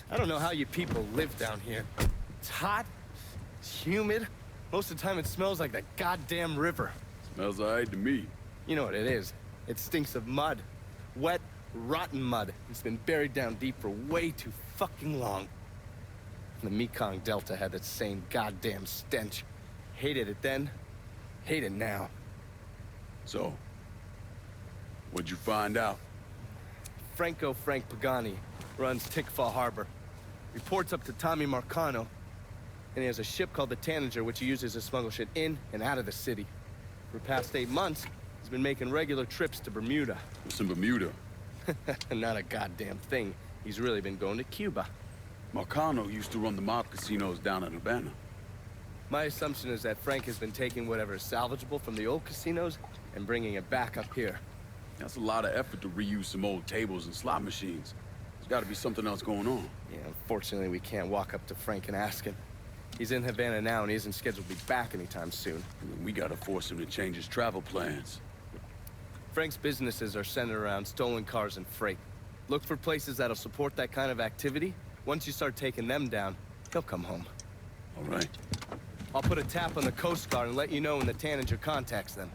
I don't know how you people live down here. It's hot, it's humid. Most of the time it smells like the goddamn river. Smells alright to me. You know what it is. It stinks of mud. Wet, rotten mud. It's been buried down deep for way too fucking long. The Mekong Delta had that same goddamn stench. Hated it then, hate it now. So, what'd you find out? Frank Pagani runs Tikfa Harbor. Reports up to Tommy Marcano, and he has a ship called the Tanager, which he uses to smuggle shit in and out of the city. For the past 8 months, he's been making regular trips to Bermuda. What's in Bermuda? Not a goddamn thing. He's really been going to Cuba. Marcano used to run the mob casinos down in Havana. My assumption is that Frank has been taking whatever is salvageable from the old casinos and bringing it back up here. That's a lot of effort to reuse some old tables and slot machines. There's got to be something else going on. Yeah, unfortunately, we can't walk up to Frank and ask him. He's in Havana now, and he isn't scheduled to be back anytime soon. We gotta force him to change his travel plans. Frank's businesses are centered around stolen cars and freight. Look for places that'll support that kind of activity. Once you start taking them down, he'll come home. All right. I'll put a tap on the Coast Guard and let you know when the Tanager contacts them.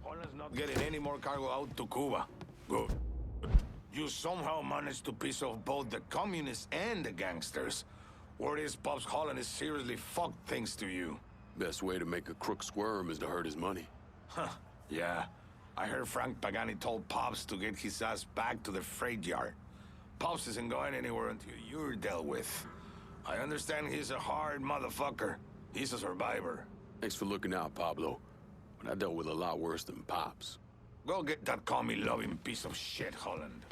Holland's not getting any more cargo out to Cuba. Good. You somehow managed to piss off both the communists and the gangsters. Word is Pops Holland is seriously fucked thanks to you. Best way to make a crook squirm is to hurt his money. Huh, yeah. I heard Frank Pagani told Pops to get his ass back to the freight yard. Pops isn't going anywhere until you're dealt with. I understand he's a hard motherfucker. He's a survivor. Thanks for looking out, Pablo. But I dealt with a lot worse than Pops. Go get that commie-loving piece of shit, Holland.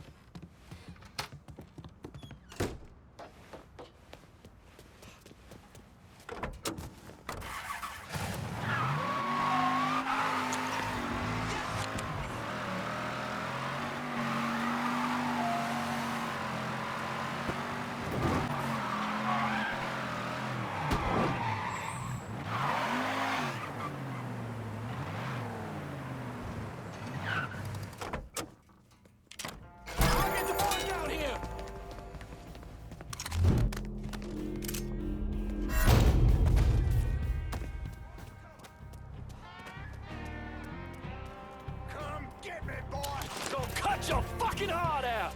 Cut your fucking heart out!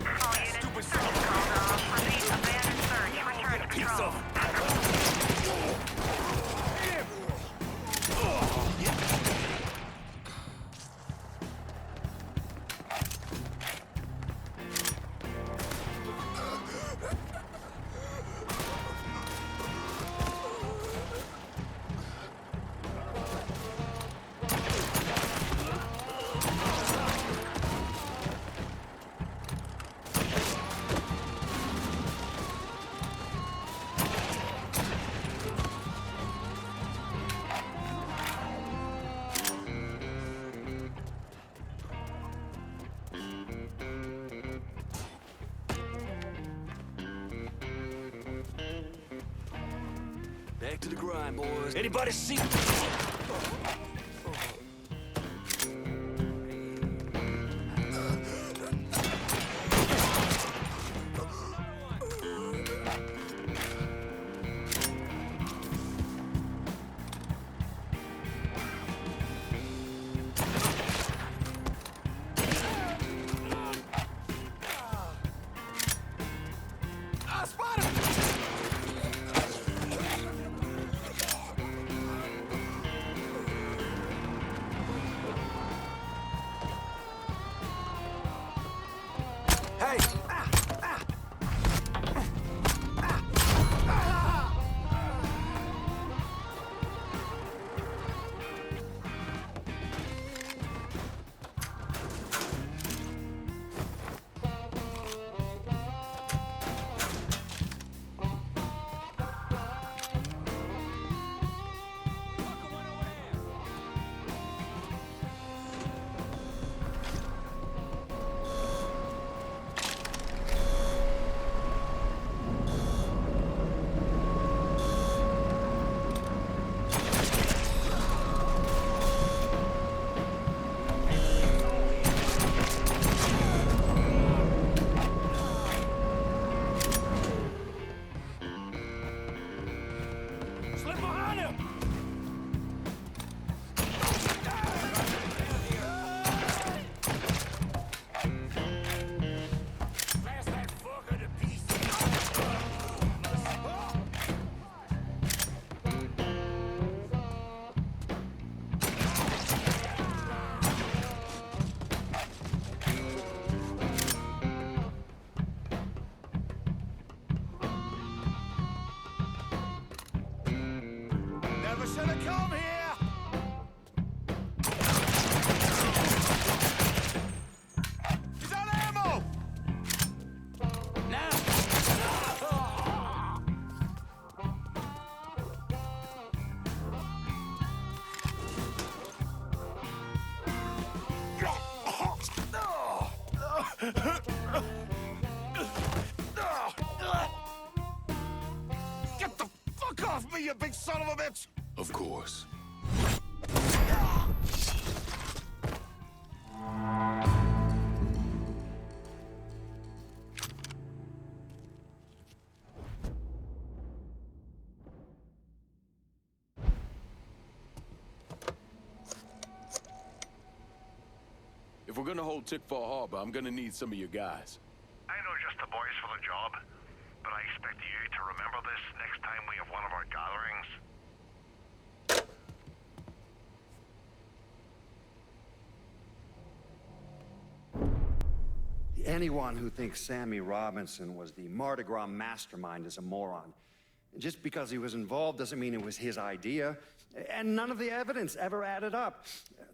All units, search and call off. Repeat, abandoned search. Return to control. Back to the grind, boys. Anybody see? I spot him! should have come here! He's out of ammo! Get the fuck off me, you big son of a bitch! Of course. If we're gonna hold Tickfall Harbor, I'm gonna need some of your guys. I know just the boys for the job, but I expect you to remember this next time we have one of our gatherings. Anyone who thinks Sammy Robinson was the Mardi Gras mastermind is a moron. Just because he was involved doesn't mean it was his idea. And none of the evidence ever added up.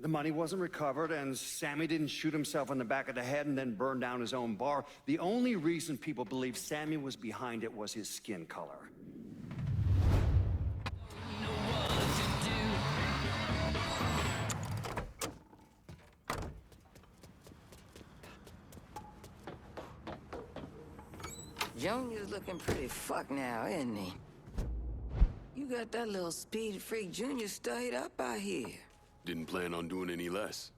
The money wasn't recovered, and Sammy didn't shoot himself in the back of the head and then burn down his own bar. The only reason people believe Sammy was behind it was his skin color. Junior's looking pretty fucked now, isn't he? You got that little speed freak Junior stayed up out here. Didn't plan on doing any less.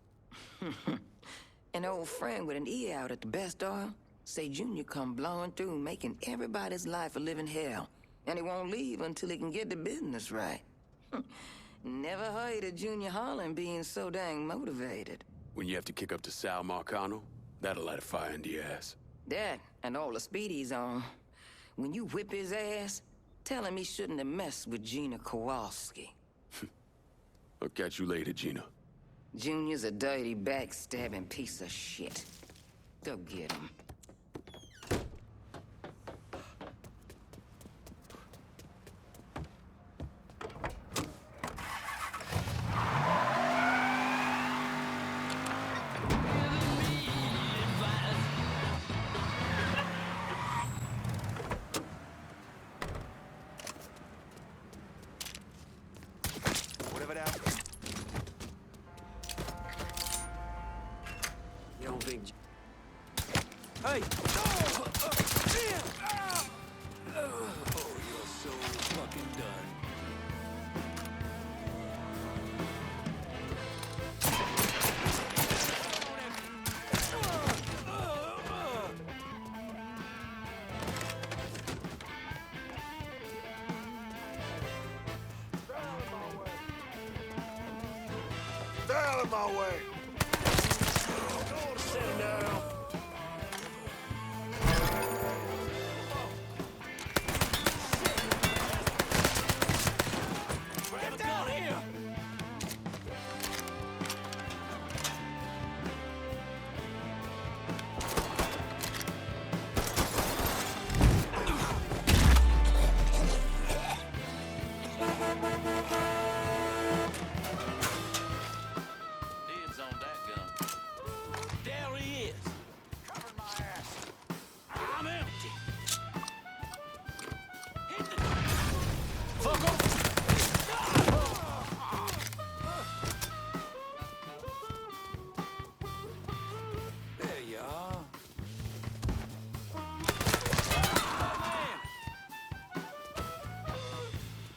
An old friend with an E out at the best oil say Junior come blowing through, making everybody's life a living hell. And he won't leave until he can get the business right. Never heard of Junior Holland being so dang motivated. When you have to kick up to Sal Marcano, that'll light a fire into your ass. That and all the speed he's on. When you whip his ass, tell him he shouldn't have messed with Gina Kowalski. I'll catch you later, Gina. Junior's a dirty, backstabbing piece of shit. Go get him. Whatever that. You don't think... Hey! Oh, you're so fucking done. Get out of my way! Sit down. Get down here! Dibs on that gun. There he is. Cover my ass. I'm empty. Hit the... Fuck off! There you are. Oh, man.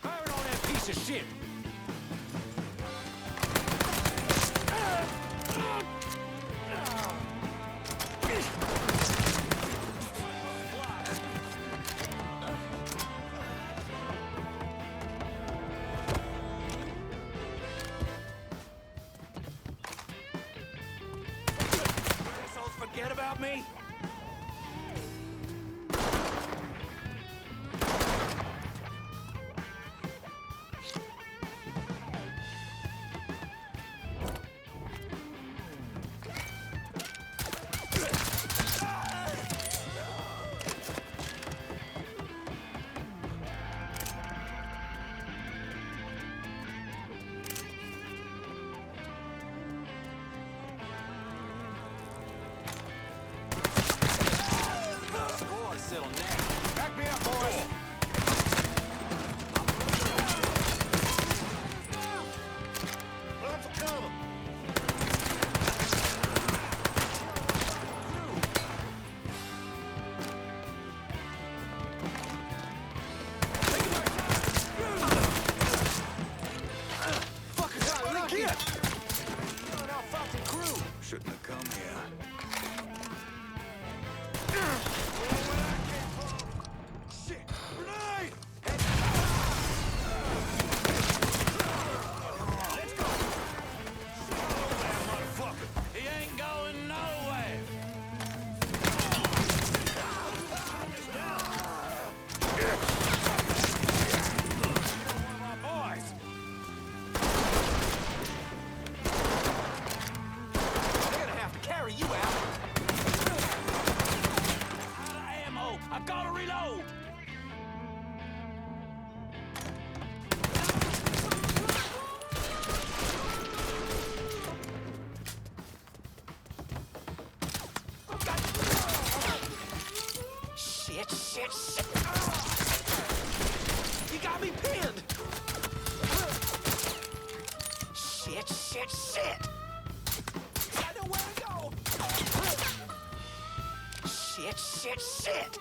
Fire on that piece of shit. Assholes forget about me? I gotta reload! Shit, shit, shit! You got me pinned! Shit, shit, shit! I know where to go! Shit, shit, shit!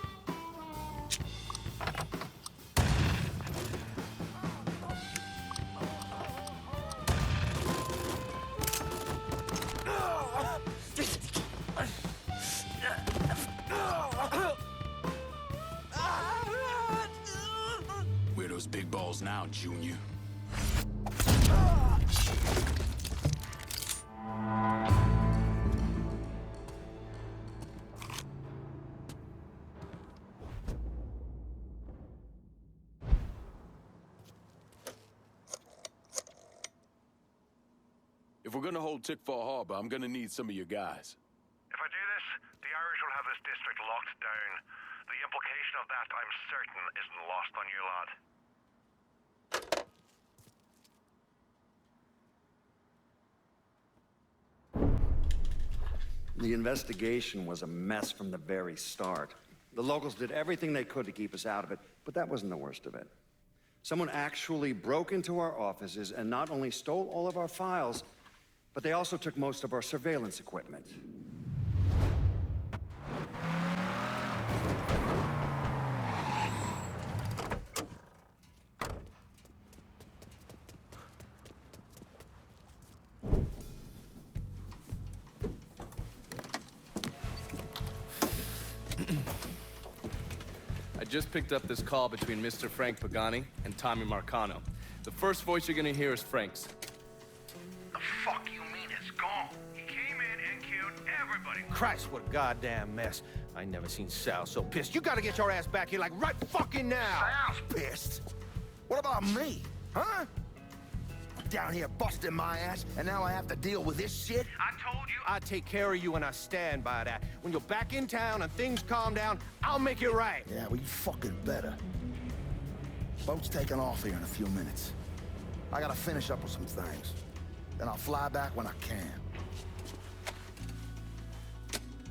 Where are those big balls now, Junior? If we're gonna hold Tickfall Harbor, I'm gonna need some of your guys. If I do this, the Irish will have this district locked down. The implication of that, I'm certain, isn't lost on you, lad. The investigation was a mess from the very start. The locals did everything they could to keep us out of it, but that wasn't the worst of it. Someone actually broke into our offices and not only stole all of our files, but they also took most of our surveillance equipment. I just picked up this call between Mr. Frank Pagani and Tommy Marcano. The first voice you're gonna hear is Frank's. The fuck you mean it's gone? He came in and killed everybody. Christ, what a goddamn mess. I ain't never seen Sal so pissed. You gotta get your ass back here like right fucking now. Sal's pissed. What about me? Huh? Down here busting my ass, and now I have to deal with this shit? I told you. I take care of you and I stand by that. When you're back in town and things calm down, I'll make it right. Yeah, well, you fucking better. Boat's taking off here in a few minutes. I gotta finish up with some things. Then I'll fly back when I can.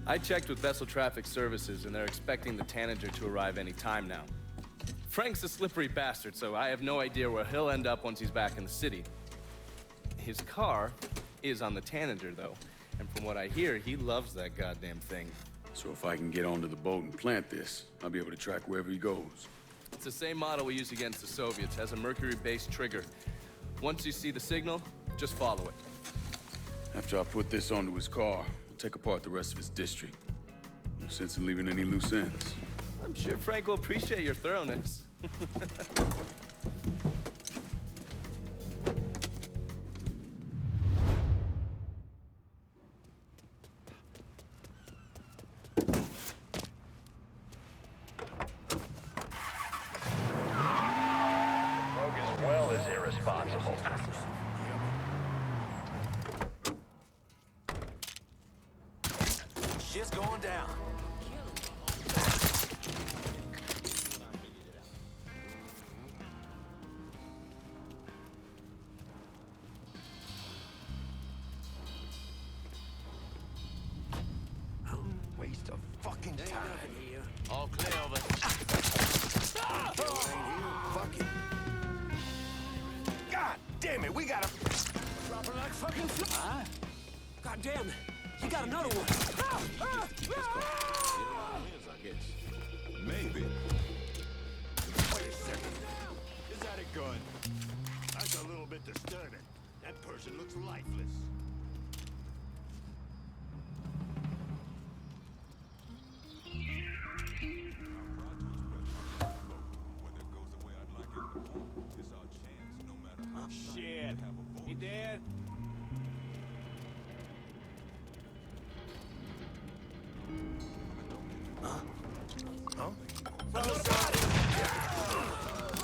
I checked with Vessel Traffic Services, and they're expecting the Tanager to arrive any time now. Frank's a slippery bastard, so I have no idea where he'll end up once he's back in the city. His car is on the Tanager, though, and from what I hear, he loves that goddamn thing. So if I can get onto the boat and plant this, I'll be able to track wherever he goes. It's the same model we used against the Soviets, has a mercury-based trigger. Once you see the signal, just follow it. After I put this onto his car, I'll take apart the rest of his district. No sense in leaving any loose ends. I'm sure Frank will appreciate your thoroughness. Rogue as well as irresponsible. Shit's going down. Waste of fucking time. All clear over. Fuck it. God damn it, we gotta... Dropping like fucking fly. God damn it. You got another one. Maybe. Wait a second. Is that a gun? That's a little bit disturbing. That person looks lifeless. Shit. He dead?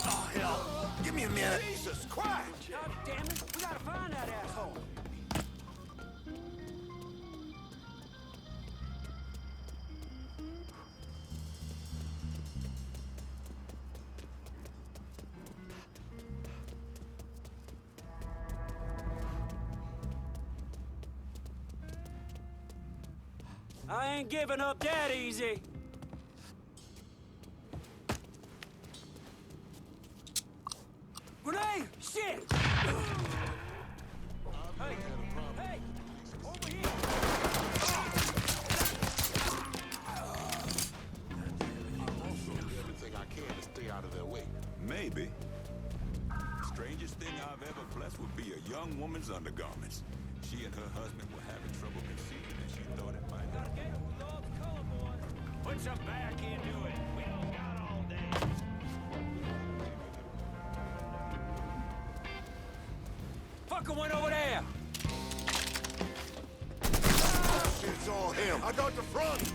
Oh, hell. Give me a minute. Jesus Christ! God damn it. We gotta find that asshole. I ain't giving up that easy. Grenade! Shit! Hey! Hey! Over here! Everything I can to stay out of their way. Maybe. Strangest thing I've ever blessed would be a young woman's undergarments. She and her husband were having trouble conceiving, and she thought it might help. Put some back into it. We don't got all day. Fucker went over there. It's all him. I got the front.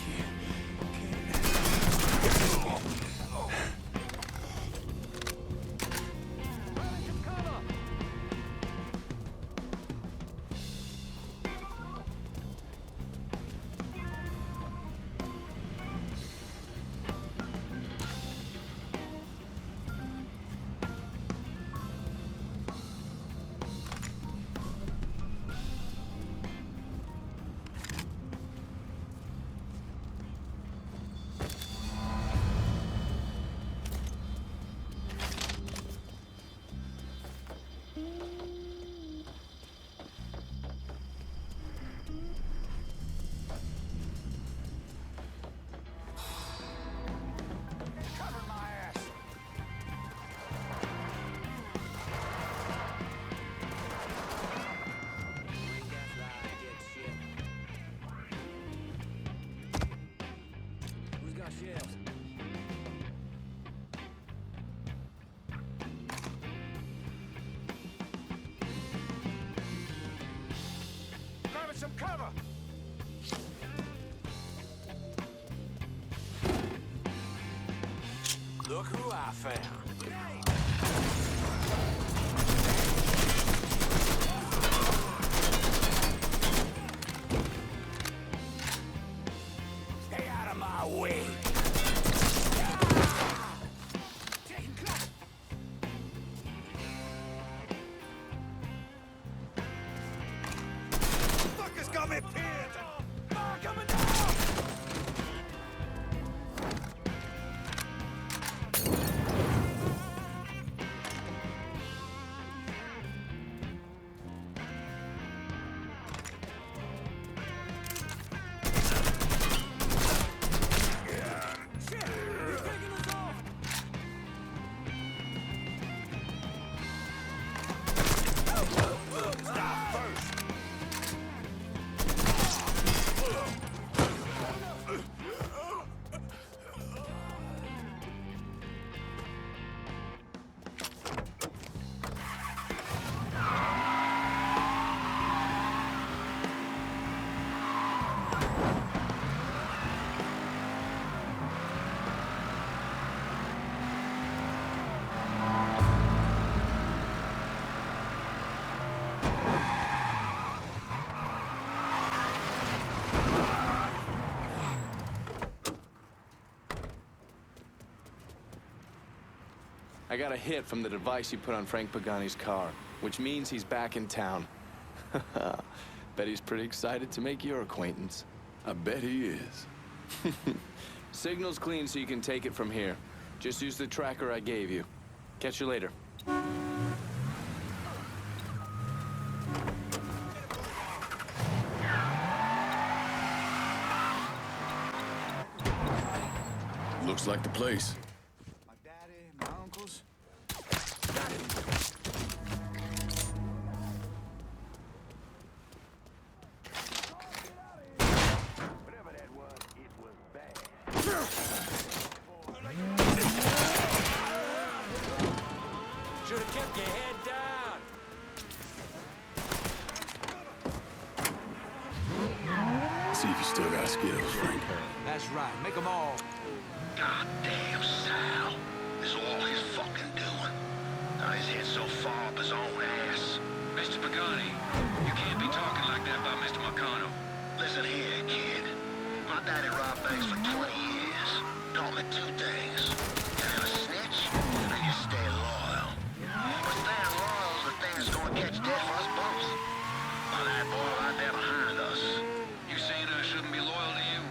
Some cover! Look who I found. Stay out of my way! Got me pinned! Fire coming down! Shit! He's taking us off! Stop first! I got a hit from the device you put on Frank Pagani's car, which means he's back in town. Bet he's pretty excited to make your acquaintance. I bet he is. Signal's clean so you can take it from here. Just use the tracker I gave you. Catch you later. Looks like the place. My daddy, my uncles. Whatever that was, it was bad. Should have kept your head down. See if you still got skills, Frank. That's right. Make them all. Goddamn Sal. This is all his fucking doing. Now his head's so far up his own ass. Mr. Pagani, you can't be talking like that about Mr. Marcano. Listen here, kid. My daddy robbed banks for 20 years. Taught me two things. You never snitch, and you stay loyal. But staying loyal is the thing that's gonna catch death for us both. Well, that boy right there behind us. You saying I shouldn't be loyal to you?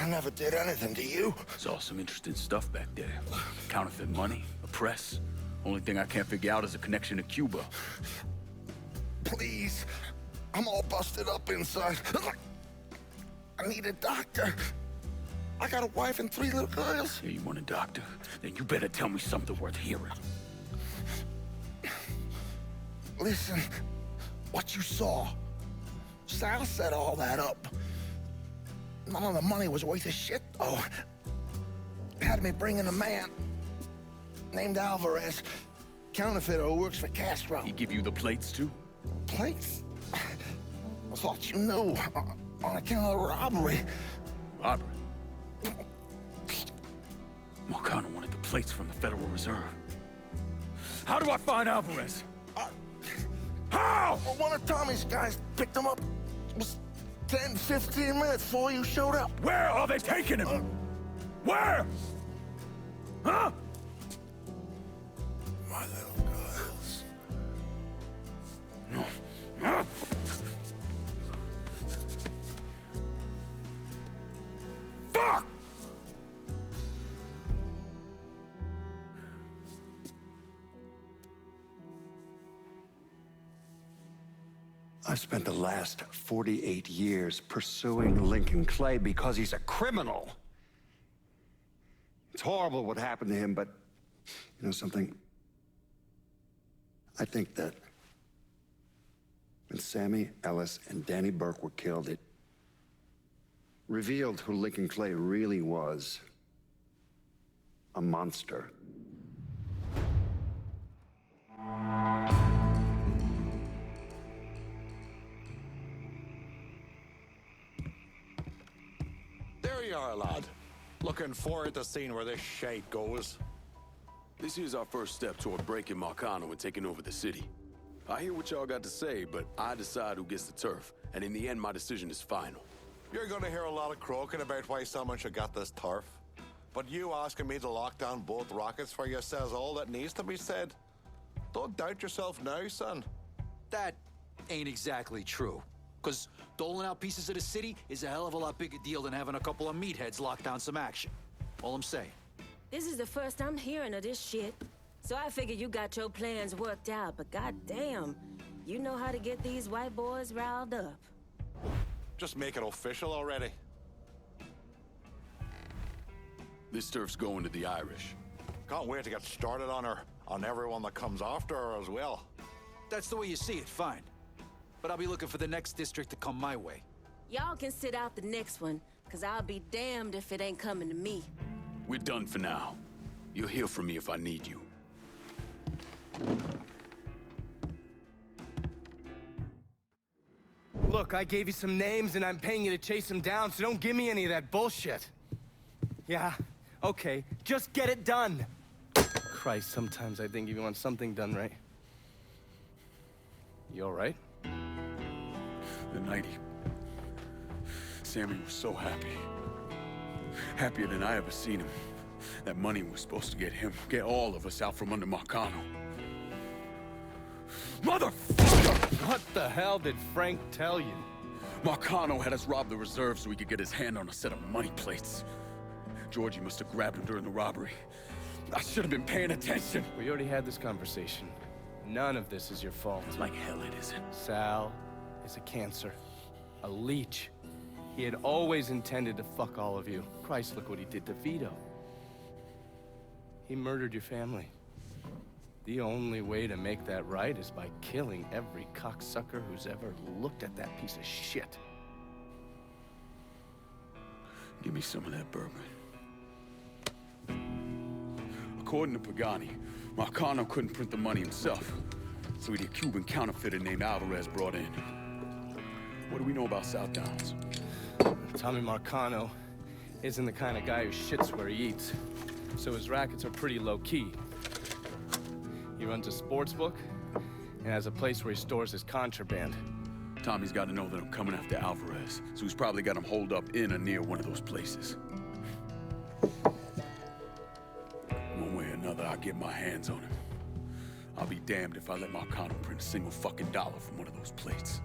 I never did anything to you. Saw some interesting stuff back there. Counterfeit money, a press. Only thing I can't figure out is a connection to Cuba. Please. I'm all busted up inside. I need a doctor. I got a wife and 3 little girls. Yeah, you want a doctor? Then you better tell me something worth hearing. Listen, what you saw. Sal set all that up. None of the money was worth a shit, though. Had me bring in a man named Alvarez, counterfeiter who works for Castro. He give you the plates, too? Plates? I thought you knew. On account of robbery. Robbery? Marcano wanted the plates from the Federal Reserve. How do I find Alvarez? How? Well, one of Tommy's guys picked him up. It was 10, 15 minutes before you showed up. Where are they taking him? Where? Huh? My little girls. No. Fuck! I've spent the last 48 years pursuing Lincoln Clay because he's a criminal. It's horrible what happened to him, but you know something? I think that when Sammy Ellis and Danny Burke were killed, it revealed who Lincoln Clay really was. A monster. There you are, lad. Looking forward to seeing where this shite goes. This here's our first step toward breaking Marcano and taking over the city. I hear what y'all got to say, but I decide who gets the turf. And in the end, my decision is final. You're gonna hear a lot of croaking about why someone should get this turf. But you asking me to lock down both rockets for you says all that needs to be said. Don't doubt yourself now, son. That ain't exactly true. Because doling out pieces of the city is a hell of a lot bigger deal than having a couple of meatheads lock down some action. All I'm saying. This is the first I'm hearing of this shit. So I figured you got your plans worked out, but goddamn, you know how to get these white boys riled up. Just make it official already. This turf's going to the Irish. Can't wait to get started on her, on everyone that comes after her as well. That's the way you see it, fine. But I'll be looking for the next district to come my way. Y'all can sit out the next one, because I'll be damned if it ain't coming to me. We're done for now. You'll hear from me if I need you. Look, I gave you some names and I'm paying you to chase them down, so don't give me any of that bullshit. Yeah, okay, just get it done. Christ, sometimes I think if you want something done right. You all right? The night Sammy was so happy. Happier than I ever seen him. That money was supposed to get him, get all of us out from under Marcano. Motherfucker! What the hell did Frank tell you? Marcano had us rob the reserve so he could get his hand on a set of money plates. Georgie must have grabbed him during the robbery. I should have been paying attention. We already had this conversation. None of this is your fault. Like hell it isn't. Sal is a cancer. A leech. He had always intended to fuck all of you. Christ, look what he did to Vito. He murdered your family. The only way to make that right is by killing every cocksucker who's ever looked at that piece of shit. Give me some of that bourbon. According to Pagani, Marcano couldn't print the money himself, so he had a Cuban counterfeiter named Alvarez brought in. What do we know about South Downs? Tommy Marcano isn't the kind of guy who shits where he eats, so his rackets are pretty low-key. He runs a sports book and has a place where he stores his contraband. Tommy's got to know that I'm coming after Alvarez, so he's probably got him holed up in or near one of those places. One way or another, I'll get my hands on him. I'll be damned if I let Marcano print a single fucking dollar from one of those plates.